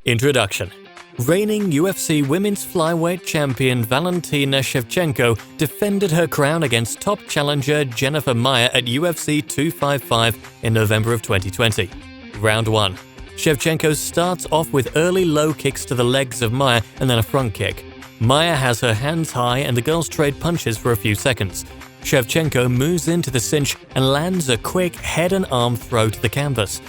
Introduction. Reigning UFC Women's Flyweight Champion Valentina Shevchenko defended her crown against top challenger Jennifer Maia at UFC 255 in November of 2020. Round 1. Shevchenko starts off with early low kicks to the legs of Maia and then a front kick. Maia has her hands high and the girls trade punches for a few seconds. Shevchenko moves into the cinch and lands a quick head and arm throw to the canvas.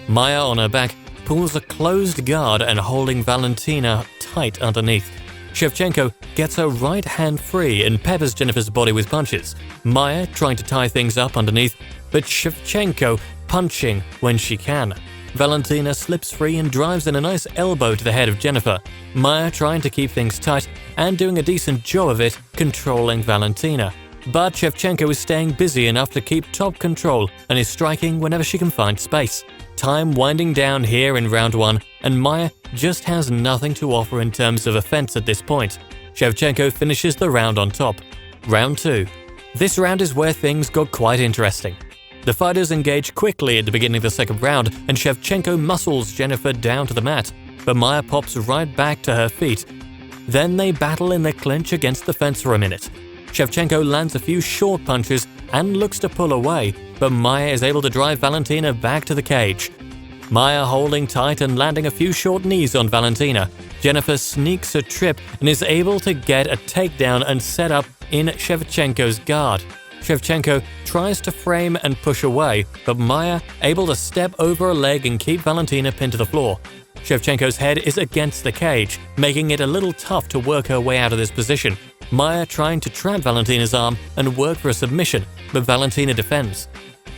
Maia on her back pulls a closed guard and holding Valentina tight underneath. Shevchenko gets her right hand free and peppers Jennifer's body with punches. Maia trying to tie things up underneath, but Shevchenko punching when she can. Valentina slips free and drives in a nice elbow to the head of Jennifer. Maia trying to keep things tight and doing a decent job of it, controlling Valentina. But Shevchenko is staying busy enough to keep top control and is striking whenever she can find space. Time winding down here in round 1, and Maia just has nothing to offer in terms of offense at this point. Shevchenko finishes the round on top. Round 2. This round is where things got quite interesting. The fighters engage quickly at the beginning of the second round, and Shevchenko muscles Jennifer down to the mat, but Maia pops right back to her feet. Then they battle in the clinch against the fence for a minute. Shevchenko lands a few short punches and looks to pull away, but Maia is able to drive Valentina back to the cage. Maia holding tight and landing a few short knees on Valentina. Jennifer sneaks a trip and is able to get a takedown and set up in Shevchenko's guard. Shevchenko tries to frame and push away, but Maia able to step over a leg and keep Valentina pinned to the floor. Shevchenko's head is against the cage, making it a little tough to work her way out of this position. Maia trying to trap Valentina's arm and work for a submission, but Valentina defends.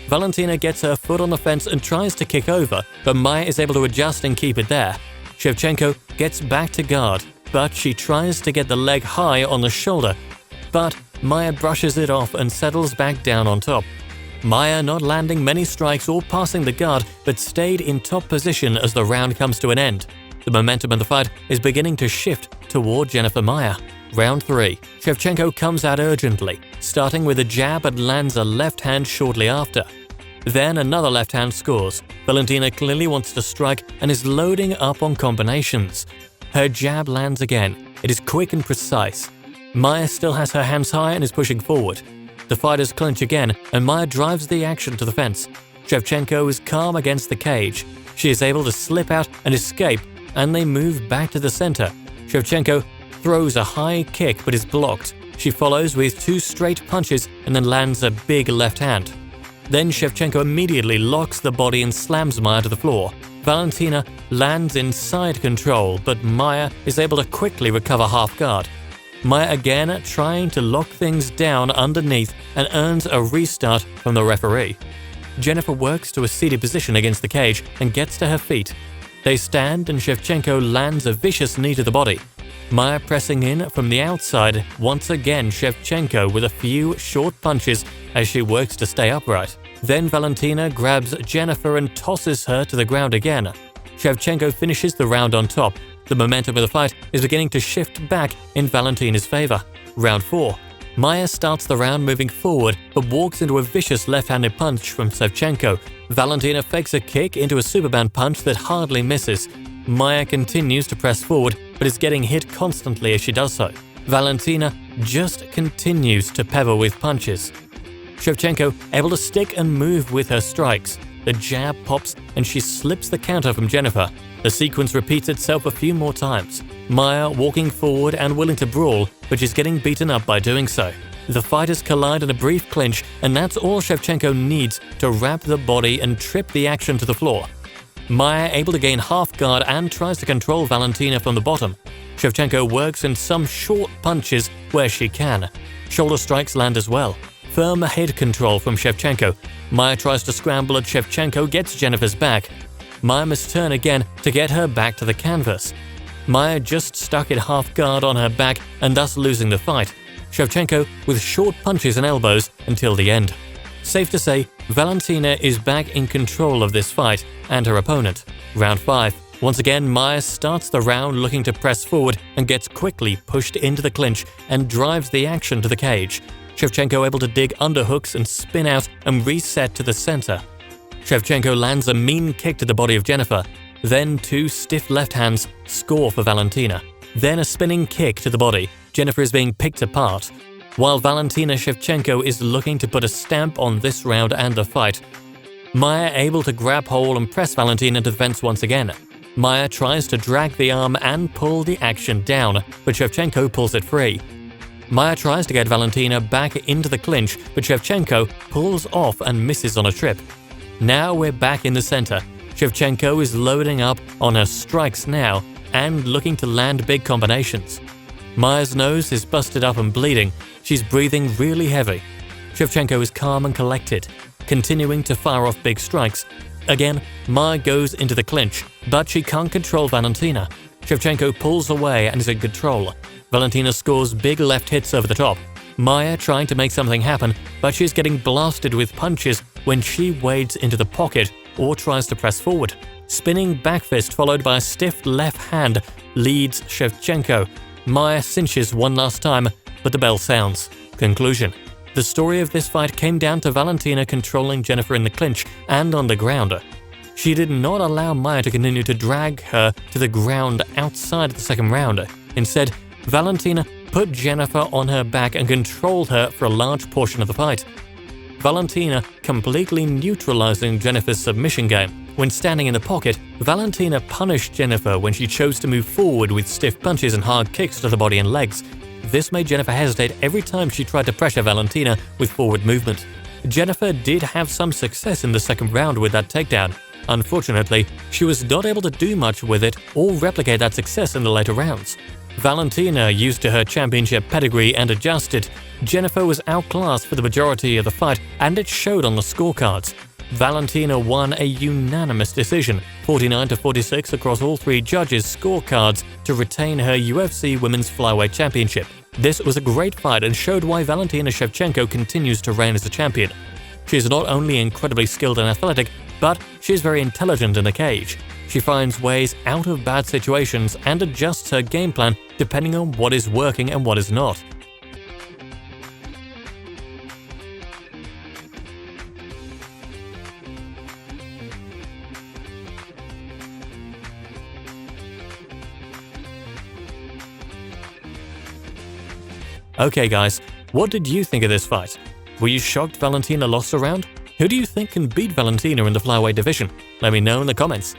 Valentina gets her foot on the fence and tries to kick over, but Maia is able to adjust and keep it there. Shevchenko gets back to guard, but she tries to get the leg high on the shoulder, but Maia brushes it off and settles back down on top. Maia not landing many strikes or passing the guard, but stayed in top position as the round comes to an end. The momentum of the fight is beginning to shift toward Jennifer Maia. Round 3. Shevchenko comes out urgently, starting with a jab and lands a left hand shortly after. Then another left hand scores. Valentina clearly wants to strike and is loading up on combinations. Her jab lands again. It is quick and precise. Maia still has her hands high and is pushing forward. The fighters clinch again and Maia drives the action to the fence. Shevchenko is calm against the cage. She is able to slip out and escape, and they move back to the center. Shevchenko throws a high kick but is blocked. She follows with 2 straight punches and then lands a big left hand. Then Shevchenko immediately locks the body and slams Maia to the floor. Valentina lands in side control, but Maia is able to quickly recover half guard. Maia again trying to lock things down underneath and earns a restart from the referee. Jennifer works to a seated position against the cage and gets to her feet. They stand and Shevchenko lands a vicious knee to the body. Maia pressing in from the outside, once again Shevchenko with a few short punches as she works to stay upright. Then Valentina grabs Jennifer and tosses her to the ground again. Shevchenko finishes the round on top. The momentum of the fight is beginning to shift back in Valentina's favor. Round 4. Maia starts the round moving forward but walks into a vicious left-handed punch from Shevchenko. Valentina fakes a kick into a superman punch that hardly misses. Maia continues to press forward but is getting hit constantly as she does so. Valentina just continues to pepper with punches. Shevchenko able to stick and move with her strikes. The jab pops and she slips the counter from Jennifer. The sequence repeats itself a few more times. Maia walking forward and willing to brawl, but she's getting beaten up by doing so. The fighters collide in a brief clinch, and that's all Shevchenko needs to wrap the body and trip the action to the floor. Maia able to gain half guard and tries to control Valentina from the bottom. Shevchenko works in some short punches where she can. Shoulder strikes land as well. Firm head control from Shevchenko. Maia tries to scramble and Shevchenko gets Jennifer's back. Maia must turn again to get her back to the canvas. Maia just stuck at half guard on her back and thus losing the fight. Shevchenko with short punches and elbows until the end. Safe to say, Valentina is back in control of this fight and her opponent. Round 5. Once again, Maia starts the round looking to press forward and gets quickly pushed into the clinch and drives the action to the cage. Shevchenko able to dig underhooks and spin out and reset to the center. Shevchenko lands a mean kick to the body of Jennifer. Then 2 stiff left hands score for Valentina. Then a spinning kick to the body. Jennifer is being picked apart. While Valentina Shevchenko is looking to put a stamp on this round and the fight, Maia able to grab hold and press Valentina to the fence once again. Maia tries to drag the arm and pull the action down, but Shevchenko pulls it free. Maia tries to get Valentina back into the clinch, but Shevchenko pulls off and misses on a trip. Now we're back in the center. Shevchenko is loading up on her strikes now and looking to land big combinations. Maia's nose is busted up and bleeding. She's breathing really heavy. Shevchenko is calm and collected, continuing to fire off big strikes. Again, Maia goes into the clinch, but she can't control Valentina. Shevchenko pulls away and is in control. Valentina scores big left hits over the top. Maia trying to make something happen, but she's getting blasted with punches when she wades into the pocket or tries to press forward. Spinning back fist followed by a stiff left hand leads Shevchenko. Maia cinches one last time, but the bell sounds. Conclusion. The story of this fight came down to Valentina controlling Jennifer in the clinch and on the ground. She did not allow Maia to continue to drag her to the ground outside of the second round. Instead, Valentina put Jennifer on her back and controlled her for a large portion of the fight. Valentina completely neutralizing Jennifer's submission game. When standing in the pocket, Valentina punished Jennifer when she chose to move forward with stiff punches and hard kicks to the body and legs. This made Jennifer hesitate every time she tried to pressure Valentina with forward movement. Jennifer did have some success in the second round with that takedown. Unfortunately, she was not able to do much with it or replicate that success in the later rounds. Valentina used to her championship pedigree and adjusted. Jennifer was outclassed for the majority of the fight, and it showed on the scorecards. Valentina won a unanimous decision, 49-46 across all 3 judges' scorecards to retain her UFC Women's Flyweight Championship. This was a great fight and showed why Valentina Shevchenko continues to reign as a champion. She is not only incredibly skilled and athletic, but she is very intelligent in the cage. She finds ways out of bad situations and adjusts her game plan depending on what is working and what is not. Okay guys, what did you think of this fight? Were you shocked Valentina lost a round? Who do you think can beat Valentina in the flyweight division? Let me know in the comments.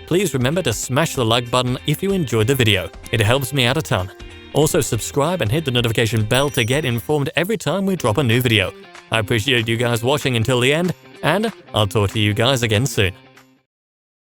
Please remember to smash the like button if you enjoyed the video. It helps me out a ton. Also subscribe and hit the notification bell to get informed every time we drop a new video. I appreciate you guys watching until the end, and I'll talk to you guys again soon.